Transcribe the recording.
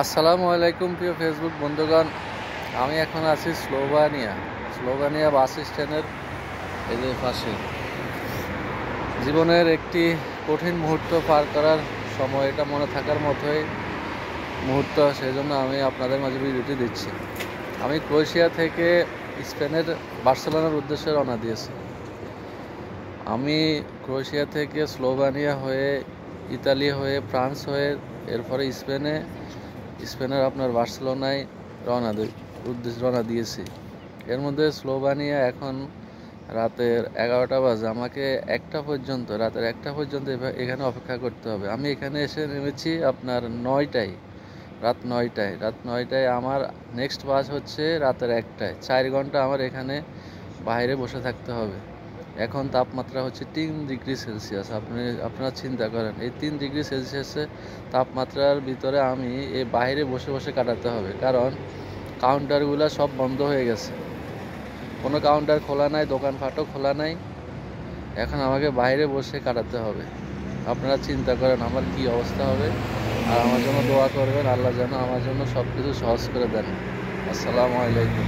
আসসালামু আলাইকুম প্রিয় ফেসবুক বন্ধুগণ। আমি এখন আছি স্লোভানিয়া বাস স্ট্যান্ডের এই যে পাশে। জীবনের একটি কঠিন মুহূর্ত পার করার সময়, এটা মনে থাকার মতোই মুহূর্ত, সেই জন্য আমি আপনাদের মাঝে ভিডিওটি দিচ্ছি। আমি ক্রোয়েশিয়া থেকে স্পেনের বার্সেলোনার উদ্দেশ্যে রওনা দিয়েছি। আমি ক্রোয়েশিয়া থেকে স্লোভানিয়া হয়ে, ইতালি হয়ে, ফ্রান্স হয়ে, এরপরে স্পেনের আপনার বার্সেলোনায় রওনা দিয়েছি। এর মধ্যে স্লোভানিয়া এখন রাতের 11টা বাজে। আমাকে রাতের 1টা পর্যন্ত এখানে অপেক্ষা করতে হবে। আমি এখানে এসে নেমেছি আপনার রাত 9টায়। আমার নেক্সট বাস হচ্ছে রাতের 1টায়। 4 ঘন্টা আমার এখানে বাইরে বসে থাকতে হবে। এখন তাপমাত্রা হচ্ছে 3 ডিগ্রি সেলসিয়াস। আপনারা চিন্তা করেন, এই 3 ডিগ্রি সেলসিয়াসে তাপমাত্রার ভিতরে আমি এই বাইরে বসে বসে কাটাতে হবে, কারণ কাউন্টারগুলো সব বন্ধ হয়ে গেছে। কোনো কাউন্টার খোলা নাই, দোকানপাটও খোলা নাই। এখন আমাকে বাইরে বসে কাটাতে হবে। আপনারা চিন্তা করেন আমার কি অবস্থা হবে। আর আমার জন্য দোয়া করবেন, আল্লাহ যেন আমার জন্য সব কিছু সহজ করে দেন। আসসালামু আলাইকুম।